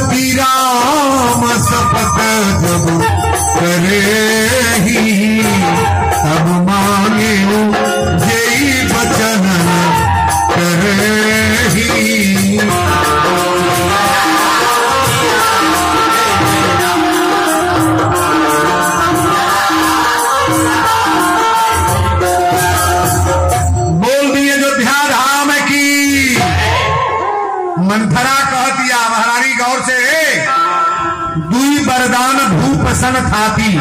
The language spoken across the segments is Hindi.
भूपति राम शपथ जब करे ही, तब मांगे जय बचन करे ही। बोल दिए अयोध्या धाम की। मंथरा कह दिया महारानी गौर से, दुई वरदान भूप सन थाती।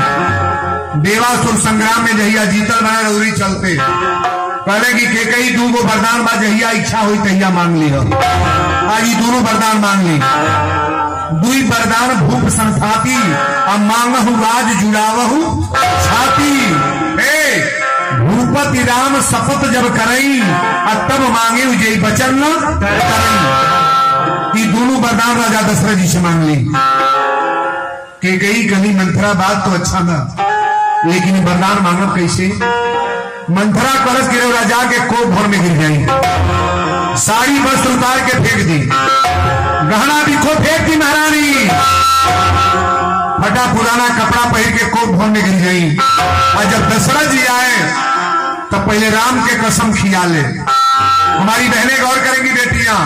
देवासुर संग्राम में जहिया जीतल बना रउरी चलते कहले कि केकई दूगो वरदान बा, जहिया इच्छा हुई तहिया मांग ली। आज ये दोनों वरदान मांग ली। दुई वरदान भूप सन थाती, अब मांगहु राज जुड़ावहु छाती। भूपति राम शपथ जब करई, तब मांगे जय बचन करई। दोनों वरदान राजा दशरथ जी से मांग ली। केकई कहीं मंथरा बात तो अच्छा ना, लेकिन वरदान मांगब कैसे? मंथरा कलश गिरे राजा के कोप भर में गिर गई, साड़ी वस्त्र उतार के फेंक दी, गहना भी खो फेंक दी महारानी, फटा पुराना कपड़ा पहन के कोप भर में गिर गई। और जब दशरथ जी आए तब पहले राम के कसम खिया ले। हमारी बहनें गौर करेंगी बेटियां,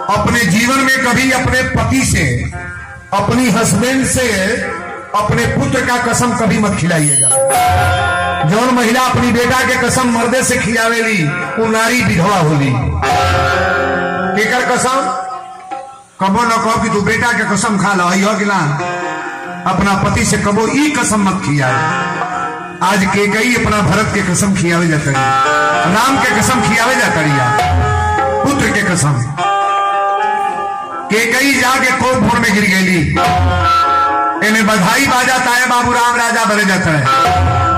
अपने जीवन में कभी अपने पति से, अपनी हस्बैंड से, अपने पुत्र का कसम कभी मत खिलाइएगा। जौन महिला अपनी बेटा के कसम मर्दे से खिलावेली, वो नारी विधवा होली। केकर कसम? कबो न कहो कि तू बेटा के कसम खा लो, हो गिला। अपना पति से कबो ई कसम मत खियावे। आज केकई अपना भरत के कसम खियावे जाता है, राम के कसम खियावे जाता है, पुत्र के कसम। केकई जाके कोप भोर में गिर गई। इन्हें बधाई बाजाता है, बाबू राम राजा बने जाता है।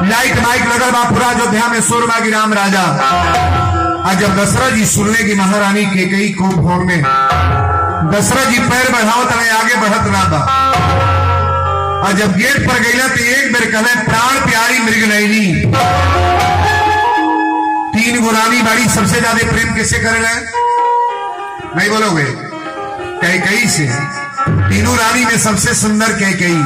लाइट माइक लगल बापुरा अयोध्या में शोर बागी राम राजा। आज जब दशरथ जी सुनने की महारानी केकई कोप भोर में, दशरथ जी पैर बढ़ाओ तले आगे बढ़त ना बा। और जब गेट पर गई तो एक बेर कहले, प्राण प्यारी मृगनयनी। तीन गो रानी बाड़ी, सबसे ज्यादा प्रेम किससे करेगा? नहीं बोलोगे? कैकेयी से। तीनों रानी में सबसे सुंदर कैकेयी,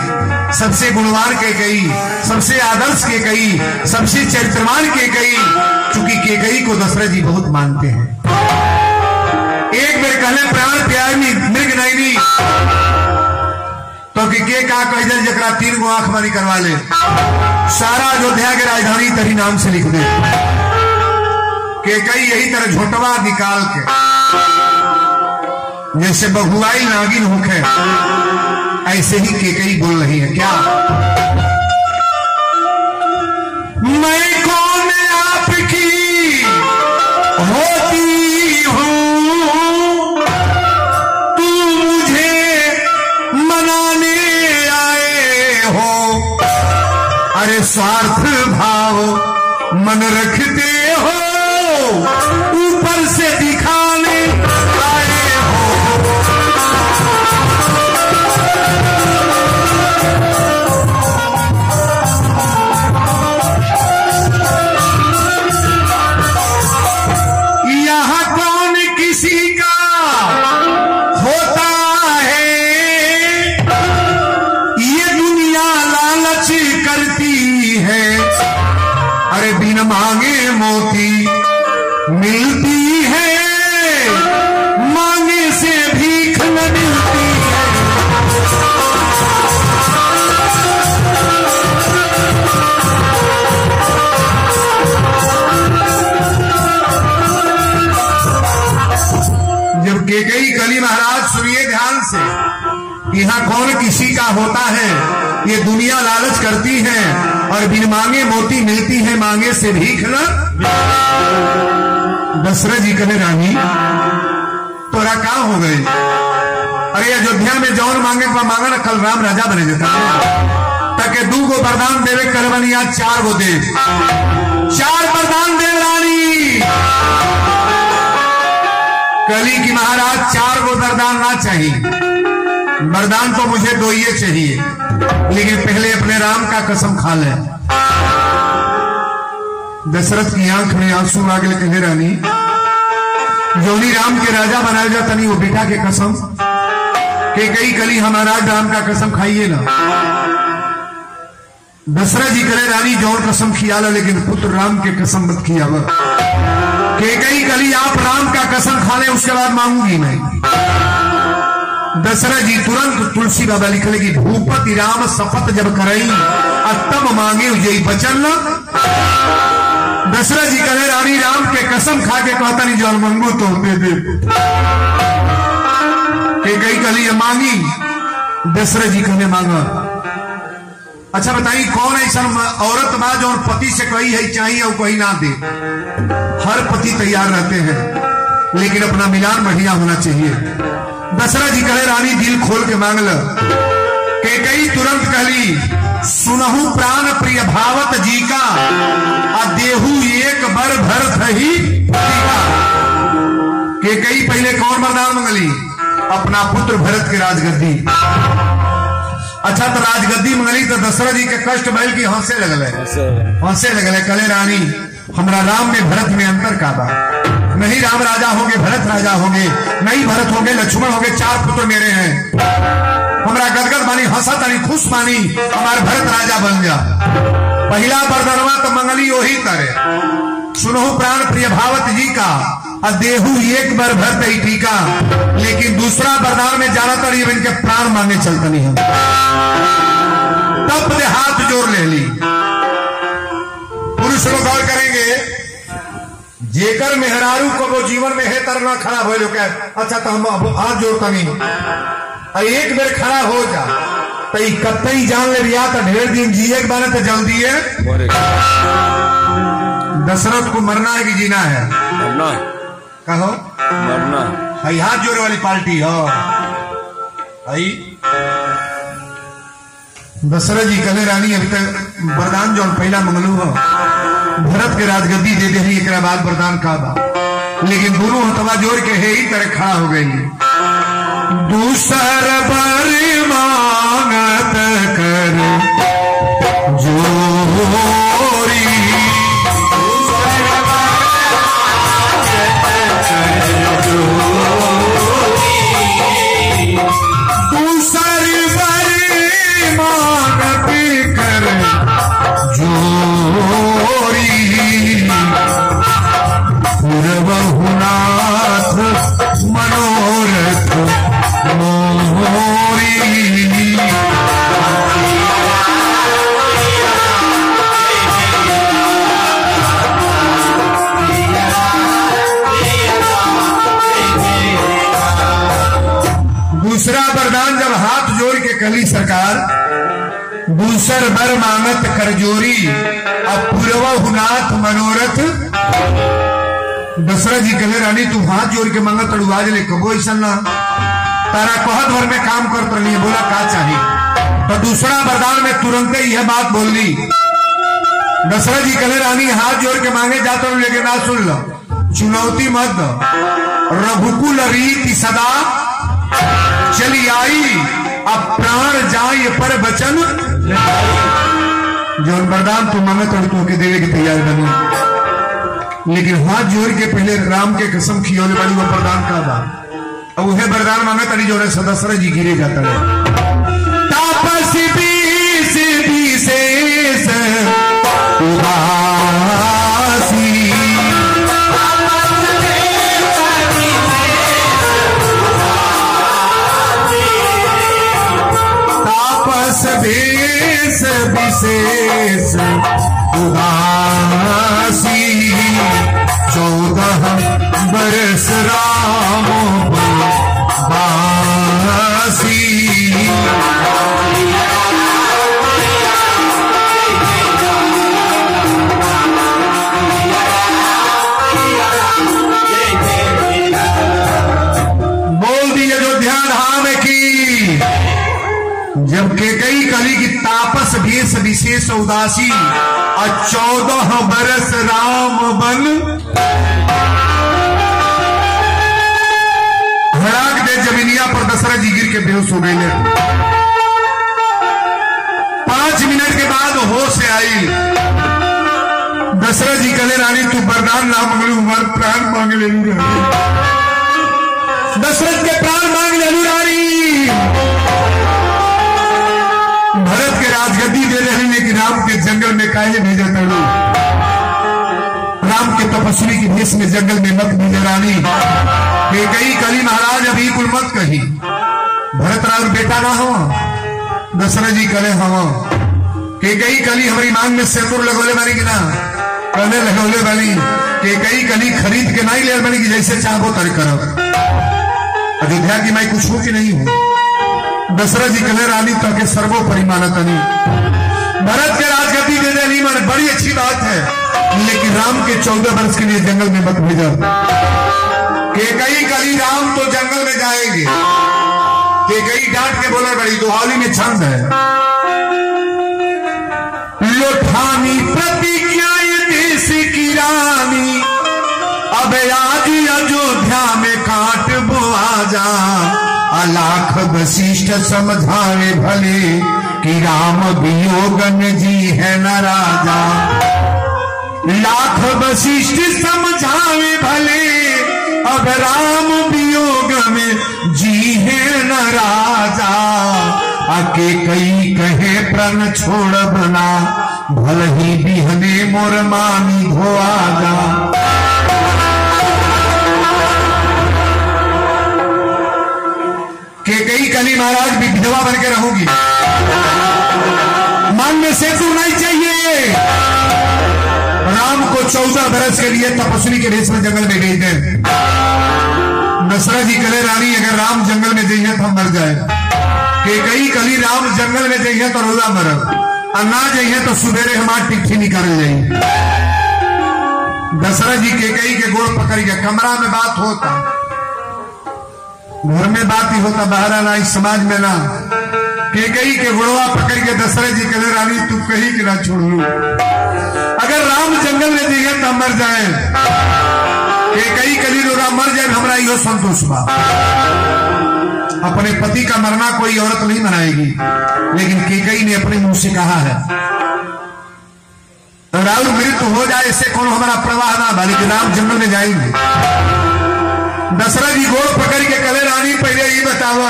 सबसे गुणवान कैकेयी, सबसे आदर्श कैकेयी, सबसे चरित्रवान कैकेयी। चूंकि कैकेयी को दशरथ जी बहुत मानते हैं। एक बेर कहले प्राण प्यारी मृगनयनी, तो के का कह दे जरा तीन गो आंख बंद करवा ले, सारा अयोध्या के राजधानी तरी नाम से लिख दे। केकई यही तरह झोटवा निकाल के, जैसे बहुआई नागिन होखे, ऐसे ही केकई बोल रही है। क्या मैं कौन आपकी होती हूं, तू मुझे मनाने आए हो। अरे स्वार्थ भाव मन रखते हो, ऊपर से दिखाने आए हो। यहाँ कौन किसी का होता है, ये दुनिया लालच करती है। अरे बिन मांगे मोती मिलती है, मांगे से भीख न मिलती है। जब केकई कली महाराज सुनिए ध्यान से, यहाँ कौन किसी का होता है, ये दुनिया लालच करती है, और बिन मांगे मोती मिलती है, मांगे से भीख न। दशरथ जी कहे रानी तोरा का हो गई? अरे अयोध्या में जौन मांगे को मांगा ना, कल राम राजा बने जाता ताकि दू गो वरदान देवे कर बनी, आज 4 गो दे, 4 वरदान दे रानी। कली की महाराज 4 गो वरदान ना चाहिए, वरदान तो मुझे 2 ही चाहिए, लेकिन पहले अपने राम का कसम खा ले। दशरथ की आंख में आंसू आ गए। कहे रानी जौनी राम के राजा बनाया जाता नहीं, वो बेटा के कसम कि कई कली हमारा राम का कसम खाइए ना। दशरथ जी करे रानी जौन कसम खियाला, लेकिन पुत्र राम के कसम मत खिया। कि कई कली आप राम का कसम खा ले, उसके बाद मांगूंगी मैं। दशरथ जी तुरंत तुलसी बाबा लिख लेगी, भूपति राम शपथ जब करई तब मांगे जय बचन। दशरथ जी कहे रानी राम के कसम खा के कहता नहीं जौन मंगू तो दे दे। कि कई कली मांगी, दशरथ जी कहने मांगा। अच्छा बताइए कौन ऐसा औरत बा जो पति से कही है चाहिए और कहीं ना दे। हर पति तैयार रहते हैं, लेकिन अपना मिलान बढ़िया होना चाहिए। दशरथ जी कहे रानी दिल खोल के मांग ल। कई तुरंत कहली, सुनहु प्राण प्रिय भावत जी का देहु एक बर भरत ही। कई पहले कौन वरदान मंगली? अपना पुत्र भरत के राजगद्दी। अच्छा तो राजगद्दी मंगली तो दशरथ जी के कष्ट भइल की हंसे लगल, कले रानी हमरा राम में भरत में अंतर का बा। नहीं राम राजा होंगे, भरत राजा होंगे, नहीं भरत होंगे, लक्ष्मण होंगे, 4 पुत्र मेरे हैं। हमरा गदगद बानी, हंसा तानी, खुश बानी, हमारे भरत राजा बन जा। पहला वरदानवा तो मंगली वही करे, सुनहु प्राण प्रिय भावत जी का देहु एक बार भरत ही टीका। लेकिन दूसरा वरदान में जाना था इनके प्राण मांगे चलता नहीं है। तब हाथ जोड़ ले ली। पुरुष लोग गौर करेंगे, जेकर मेहरारू को वो जीवन में है तरना खड़ा हो जो क्या। अच्छा तो हम हाथ जोड़ता नहीं, एक बेर खड़ा हो जा तो कतई जान ले रिया तो ढेर दिन जिए के बारे तो जल्दी है। दशरथ को मरना है कि जीना है? मरना। कहो मरना। हाथ जोड़े वाली पार्टी हो। दशरथ जी कहे रानी अभी तक वरदान जो पहला मंगलू हो भरत के राजगद्दी दे दे, एक बाद वरदान का बा। लेकिन दोनों हथवा जोड़ के है ही तरह खड़ा हो गई। दूसर बर मांगत कर जोरी, दूसर बर मांगत कर जोरी, पूर्वहुनाथ मनोरथ मोरी। दूसरा वरदान जब हाथ जोड़ के कहली सरकार, दूसर बर मांगत करजोरी अब पूर्वहुनाथ मनोरथ। दशरथ जी कहे रानी तू हाथ जोड़ के मांगत तड़ुआज ले कबो ऐसा ना तारा कहत भर में काम करत रही। बोला का चाहिए? तो दूसरा वरदान में तुरंत ही यह बात बोल ली। दशरथ जी कहे रानी हाथ जोड़ के मांगे जाता हूं, लेकिन ना सुन लो, चुनौती मत दो। रघुकुल रीति सदा चली आई, अब प्राण जाए पर बचन। जो वरदान तू मांगे तो के देवे की तैयार बनी, लेकिन हाथ जोड़ के पहले राम के कसम खियोले वाली वो वरदान का बा। अब वह वरदान मांगे तनी जो दशरथ जी गिरे जाता है। तापस बीस विशेष उदासी, तापस भेष विशेष उदासी, 14 बरस राम बासी। बोल दी अयोध्या धाम की। जब केकई कली की तापस भेष विशेष उदासी और 14 बरस राम बन। धड़ाक दे जमीनिया पर दशरथ जी गिर के बेहोश हो गए। 5 मिनट के बाद होश से आई। दशरथ जी कहले रानी तू वरदान ना मंगलू, हमारे प्राण मांग ले। दशरथ के प्राण मांग ले रानी। राजगद्दी दे रहे, लेकिन राम के जंगल में काहे भेजा तड़ो? राम के तपस्वी की भेष में जंगल में मत भेजे रानी। कई कली महाराज अभी कुल मत कही, भरत राम बेटा ना हो, दशरथ जी करे हम कई कली हमारी मांग में सिंदूर लगोले बानी कि ना कहने लगोले बानी कई कली खरीद के नहीं ले बानी कि जैसे चाहो तर करो। अयोध्या की मैं कुछ हूं कि नहीं हूं? दशरथ जी कहे रानी तक सर्वोपरि मानतनी, भरत के राजगद्दी दे दे नहीं माने, बड़ी अच्छी बात है, लेकिन राम के 14 वर्ष के लिए जंगल में मत भेजा। कई कली राम तो जंगल में जाएंगे, कई डांट के बोला, बड़ी दुहावली में छंद है, लोठानी प्रतिज्ञाएं देश की रानी, अब आज अयोध्या में काट बोआ जा, अलाख वशिष्ठ समझावे भले कि राम वियोगन जी है न राजा। लाख वशिष्ठ समझावे भले अब राम वियोग में जी है न राजा। आके कई कहे प्रण छोड़ बना, भल ही बिहने मोर मानी धोआ जा। कई कली महाराज विधवा बन के रहूंगी, मन में सिंदूर नहीं चाहिए। राम को 14 बरस के लिए तपस्वी के भेष में जंगल में भेज दें। दशरथ जी कहे रानी अगर राम जंगल में जाइए तो हम मर जाए, कई कली राम जंगल में जाइए तो रोजा मरब, और ना जाइए तो सुबेरे हमारी टिक्ठी निकाल जाइए। दशरथ जी कई के गोड़ पकड़ के, कमरा में बात होता, घर में बात ही होता, बाहर ना, इस समाज में ना। कई के गोड़वा पकड़ के दशरथ जी कहे रानी तू कहीं के ना छोड़ लू, अगर राम जंगल में जाइए तो मर जाए। कई कली लोग मर जाए, हमारा यो संतोष बा। अपने पति का मरना कोई औरत नहीं मनाएगी, लेकिन केकई ने अपने मुंह से कहा है राउर मृत्यु हो जाए इससे कौन हमारा प्रवाह ना बा, लेकिन राम जंगल में जाएंगे। दशरथ जी गोड़ पकड़ के कहे रानी पहले ये बताओ,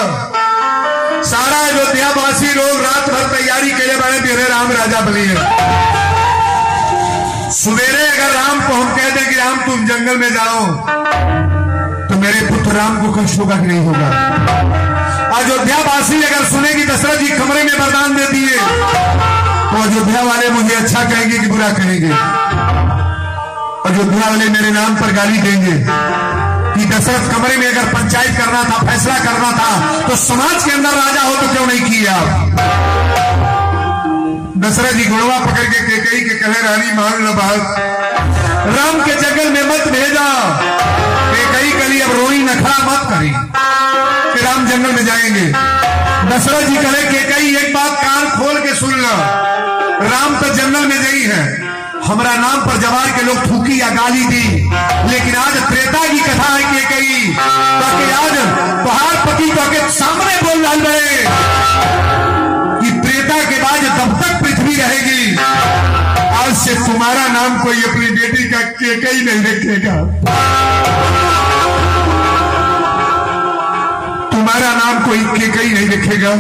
सारा अयोध्यावासी लोग रात भर तैयारी करे बड़े मेरे राम राजा बनिए, सवेरे अगर राम को हम कह दें कि राम तुम जंगल में जाओ तो मेरे पुत्र राम को कष्ट होगा कि नहीं होगा? अयोध्यावासी अगर सुनेगी दशरथ जी कमरे में वरदान दे दिए तो अयोध्या वाले मुझे अच्छा कहेंगे कि बुरा कहेंगे? अयोध्या वाले मेरे नाम पर गाली देंगे कि दशरथ कमरे में अगर पंचायत करना था, फैसला करना था तो समाज के अंदर राजा हो तो क्यों नहीं किया? दशरथ जी गुड़वा पकड़ के केकई के कहे रानी मान लो बात, राम के जंगल में मत भेजा। केकई कली अब रोई नखरा मत करी कि राम जंगल में जाएंगे। दशरथ जी कहे केकई एक बात कान खोल के सुन लो, राम तो जंगल में गई है, हमारा नाम पर जवार के लोग थूकी या गाली दी, लेकिन आज त्रेता की कथा है केकई, ताकि आज पहाड़ पति के सामने बोल रहे कि त्रेता के बाद जब तक पृथ्वी रहेगी आज से तुम्हारा नाम कोई अपनी बेटी का केकई नहीं रखेगा, तुम्हारा नाम कोई केकई नहीं रखेगा।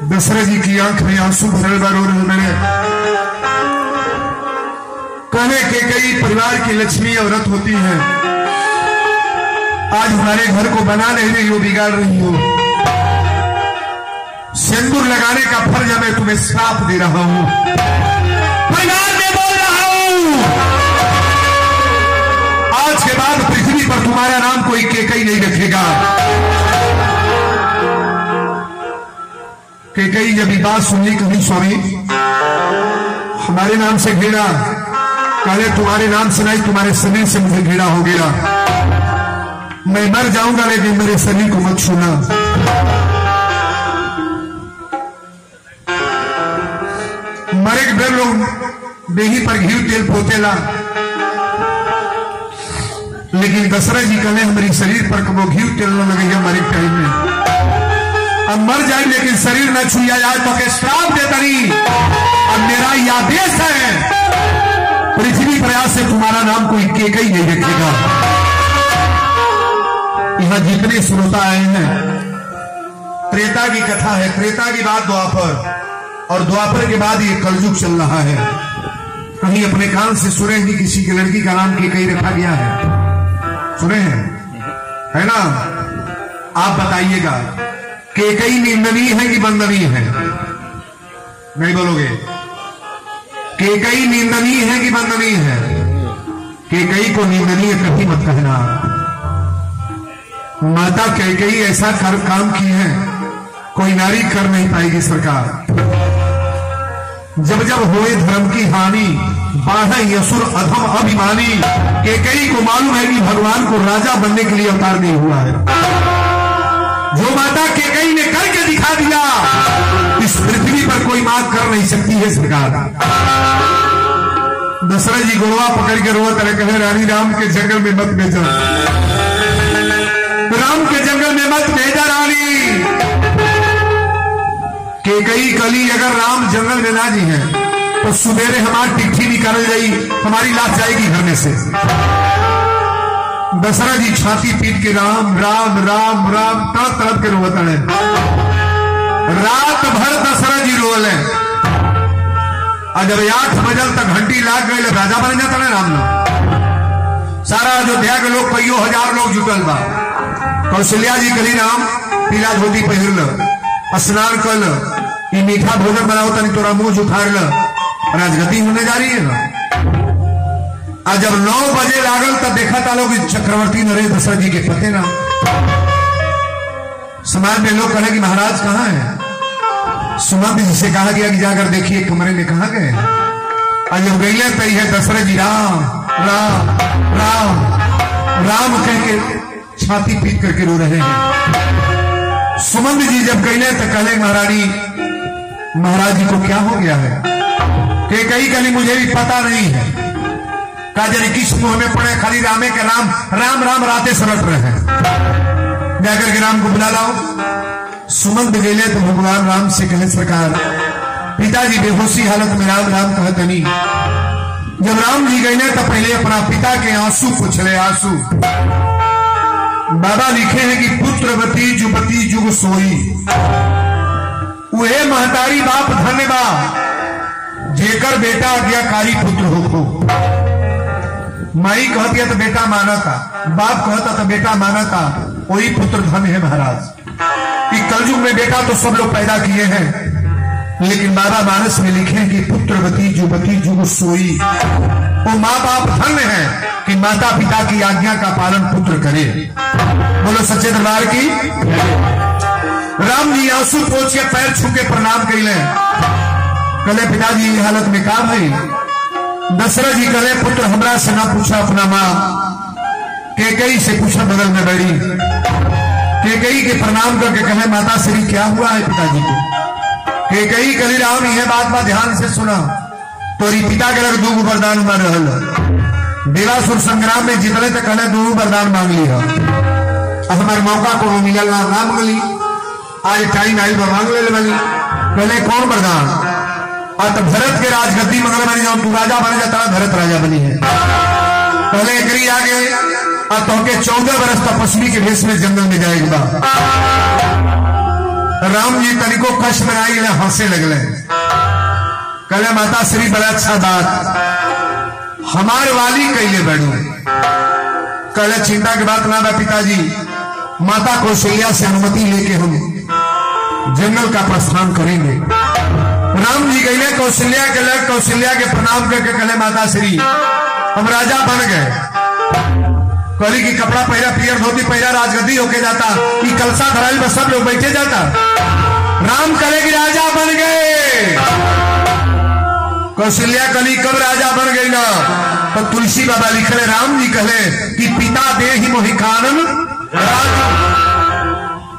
दशरथ जी की आंख में आंसू भरल बार हो रहे मेरे, कहने केकई परिवार की लक्ष्मी औरत होती है, आज हमारे घर को बना नहीं रही हो, बिगाड़ रही हो। सिंदूर लगाने का फर्ज मैं तुम्हें श्राप दे रहा हूं, परिवार में बोल रहा हूं, आज के बाद पृथ्वी पर तुम्हारा नाम कोई केकई नहीं रखेगा। केकई जब ये बात सुनली कभी स्वामी हमारे नाम से घृणा, कहले तुम्हारे नाम से नहीं तुम्हारे शरीर से मुझे घृणा हो गया, मैं मर जाऊंगा लेकिन मेरे शरीर को मत छूना। मरे के डर लोग देही पर घी तेल पोतेला, लेकिन दशरथ जी कहले हमारी शरीर पर कबो घी तेल न लगेगा मरे टाइम में, अब मर जाए लेकिन शरीर न छुआ जाए तो के श्राप देता नहीं। अब मेरा यह आदेश है पृथ्वी पर आज से तुम्हारा नाम कोई केकई नहीं रखेगा। यहां जितने श्रोता आए हैं त्रेता की कथा है, त्रेता की बात द्वापर, और द्वापर के बाद ये कलयुग चल रहा है। कहीं अपने कान से सुने कि किसी की लड़की का नाम केकई रखा गया है? सुने हैं, है ना? आप बताइएगा, केकई निंदनीय है कि वंदनीय है? नहीं बोलोगे? केकई निंदनीय है कि वंदनीय है? केकई को निंदनीय कभी मत कहना। माता केकई ऐसा काम की है कोई नारी कर नहीं पाएगी सरकार। जब जब होए धर्म की हानि, बाढ़े यसुर अधम अभिमानी। केकई को मालूम है कि भगवान को राजा बनने के लिए अवतार नहीं हुआ है। जो माता केकई ने करके दिखा दिया, इस पृथ्वी पर कोई मां कर नहीं सकती है सरकार। दशरथ जी गोड़वा पकड़ के रोआ तरह कहे, रानी राम के जंगल में मत भेजा, राम के जंगल में मत भेजा रानी। केकई कली अगर राम जंगल में ना जी है तो सुबेरे हमारी चिट्ठी निकाल जाई, हमारी लाश जाएगी घर में से। दशरथ जी छाती पीट के राम राम राम राम तड़प तड़प के रोता है। रात भर दशरथ जी रोल है, और जब 8 बजल तक घंटी लाग गई, राजा बन जाता है राम ना। सारा अयोध्या के लोग कईयों हजार लोग जुटल बा। कौशल्या जी कली राम पीला धोती पहिरल, स्नान कल, मीठा भोजन बनाओ, तनी तोरा मुंह जुठार ल, राजगति होने जा रही है ना। आज जब 9 बजे लागल तब देखा था लोग चक्रवर्ती नरेश दशरथ जी के पते ना। समाज में लोग कहे कि महाराज कहाँ है? सुमंत जी से कहा गया कि जाकर देखिए कमरे में कहा गए। और जब गईले तई है दशरथ जी राम राम राम राम कह के छाती पीट करके रो रहे हैं। सुमंत जी जब गईले तो कहले महाराज जी को क्या हो गया है? केकई कली मुझे भी पता नहीं है, काजरी किस मुंह में पड़े, खाली रामे के राम राम राम राते सरट रहे हैं। जाकर के राम को बुला लाओ। सुमंत गईले तो भगवान राम से कहे सरकार, पिताजी बेहोशी हालत में राम राम कहते नहीं। जब राम जी गईले तो पहले अपना पिता के आंसू पूछले, आंसू। बाबा लिखे हैं कि पुत्रवती जुबती जुग सोई, उहे महतारी बाप धन्यवाद जेकर बेटा आज्ञाकारी पुत्र हो। माई कहती है तो बेटा माना था, बाप कहता तो बेटा माना था, वही पुत्र धन है महाराज। कि कलयुग में बेटा तो सब लोग पैदा किए हैं, लेकिन बाबा मानस में लिखे कि पुत्रवती जुबती जुग सोई, वो माँ बाप धन्य है कि माता पिता की आज्ञा का पालन पुत्र करे। बोलो सच्चे दरबार की। राम जी आंसू पोंछ के पैर छू के प्रणाम कैले, कहले पिताजी ये हालत में का भाई? दशरथ जी कहले पुत्र हमरा से ना पूछा, अपना माँ केकई से पूछा बगल में बैठी। केकई के प्रणाम करके कहे माता श्री क्या हुआ है पिताजी को? केकई कली राम यह बात ध्यान से सुना, तोरी पिता के लग 2 वरदान मांग रहल। देवासुर संग्राम में जितने तक कहले 2 वरदान मांग ली है, हमारे मौका को मिलल ना मांग ली, आज टाइम आई मांग ले बनी। पहले कौन वरदान? और तब भरत के राजगद्दी मंगल बनी, जब तू राजा बन जाता है भरत राजा बनी है। पहले एकरी आगे और तो के 14 वर्ष तपस्वी के भेष में जंगल में जाएगा। राम जी तनिको कष्ट में आई हंसे लगले, कहले माता श्री बड़ा अच्छा बात हमारे वाली कैले बढ़ू। कहले चिंता की बात ना पिताजी, माता कौशल्या से अनुमति लेके हम जंगल का प्रस्थान करेंगे। राम जी गईले कौशल्या के लग, कौशल्या के प्रणाम करके कहले माता श्री हम राजा बन गए। कहली कि कपड़ा पहरा पियर धोती पहरा राजगद्दी होके जाता, कि कलसा धराई में सब लोग बैठे जाता। राम कहे कि राजा बन गए। कौशल्या कली कब राजा बन गई ना? तो तुलसी बाबा लिखले राम जी कहले कि पिता दे ही मोहि कानन राज।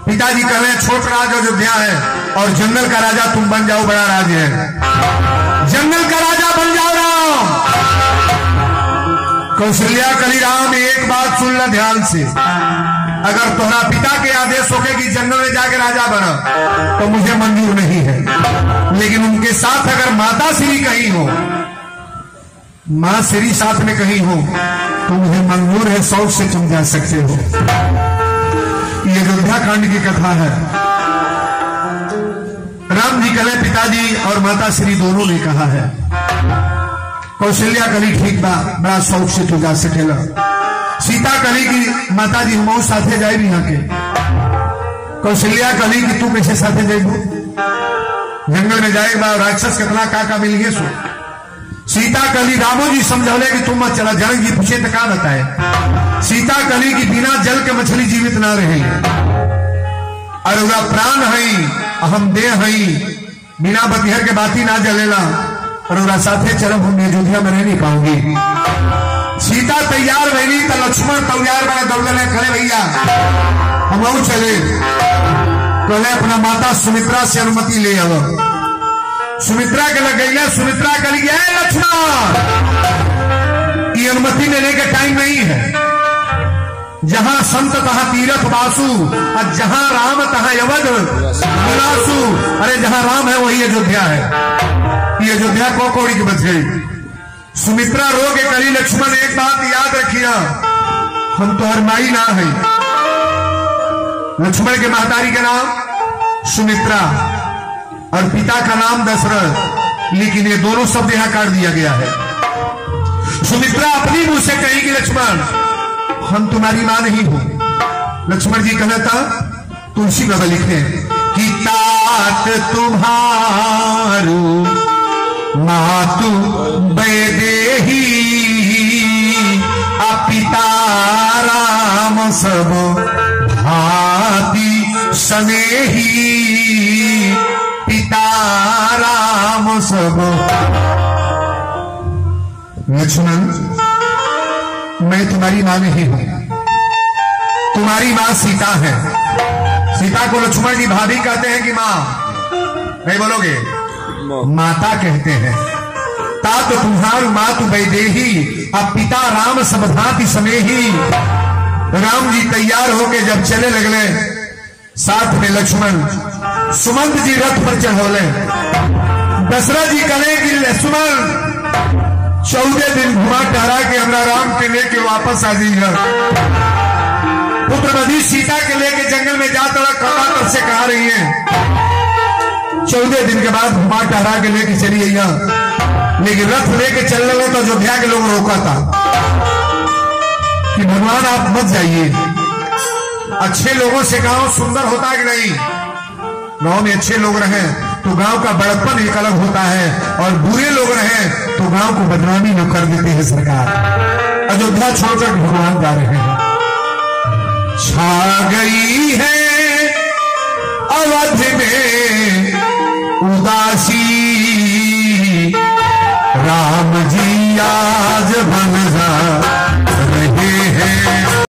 पिताजी कहे छोट राज अयोध्या है और जंगल का राजा तुम बन जाओ, बड़ा राज है, जंगल का राजा बन जाओ राम। कौशल्या कली राम एक बात सुन ले ध्यान से, अगर तुम्हारा पिता के आदेश होके कि जंगल में जाके राजा बना तो मुझे मंजूर नहीं है, लेकिन उनके साथ अगर माता श्री कहीं हो, माँ श्री साथ में कहीं हो तो मुझे मंजूर है, 100 से तुम जा सकते हो। ये अयोध्या कांड की कथा है। राम जी कहे पिताजी और माता श्री दोनों ने कहा है कौशल्या कली ठीक बा, बड़ा शौक से तू जा सकेला। सीता कली की माता जी हम साथे जाए भी यहाँ के। कौशल्या कली की तू कैसे साथे जाइबू, जंगल में जाएगा राक्षस कितना का मिल गए सो। सीता कली रामो जी समझौले कि तुम मत चला, जनक जी पूछे तो का बताए। सीता कली की बिना जल के मछली जीवित ना रहे, और उरा प्राण है हम देह है, बिना बतिहर के बाती ना जलेला, और उरा साथे चलो हम अयोध्या में रह नहीं पाऊंगी। सीता तैयार बनी तो लक्ष्मण तैयार बने दौड़ने खड़े भैया हम चले। पहले अपना माता सुमित्रा से अनुमति ले आओ। सुमित्रा के लग गई, सुमित्रा कर गया लक्ष्मण की अनुमति लेने का टाइम नहीं है। जहां संत तहां तीरथ वासु, और जहां राम तहां अवध निवासु। अरे जहां राम है वही अयोध्या है। ये अयोध्या को कौड़ी की बच गई। सुमित्रा रो के करी लक्ष्मण एक बात याद रखिया, हम तो हर माई ना है। लक्ष्मण के महतारी का नाम सुमित्रा और पिता का नाम दशरथ, लेकिन ये दोनों शब्द यहां काट दिया गया है। सुमित्रा अपनी मुंह से कहेगी लक्ष्मण हम तुम्हारी मां नहीं हो। लक्ष्मण जी कहता तुलसी बाबा लिखे कि तात तुम्हारू मातु वैदेही, पिता राम सब भांति स्नेही, पिता राम सब। लक्ष्मण मैं तुम्हारी मां नहीं हूं, तुम्हारी मां सीता है। सीता को लक्ष्मण जी भाभी कहते हैं कि मां नहीं बोलोगे, माता कहते हैं। तात तुम्हारू मातु वैदेही, अब पिता राम सब भांति स्नेही। राम जी तैयार होके जब चले लगले, साथ में लक्ष्मण सुमंत जी रथ पर चढ़ोले। दशरथ जी कहे कि लक्ष्मण 14 दिन घुमा टहरा के हमरा राम के लेके वापस आ जाइए। पुत्रवधी सीता के लेके जंगल में जाता कला से कहा रही है। 14 दिन के बाद घुमा टहरा के लेके चली गई, लेकिन रथ लेके चल रहे तो अयोध्या के लोग रोका था कि भगवान आप मत जाइए। अच्छे लोगों से गांव सुंदर होता कि नहीं, गांव में अच्छे लोग रहे तो गांव का बड़प्पन एक अलग होता है, और बुरे लोग रहे तो गांव को बदनामी न कर देते हैं सरकार। अयोध्या छोड़कर भगवान जा रहे हैं। छा गई है अवध में उदासी, राम जी आज बन जा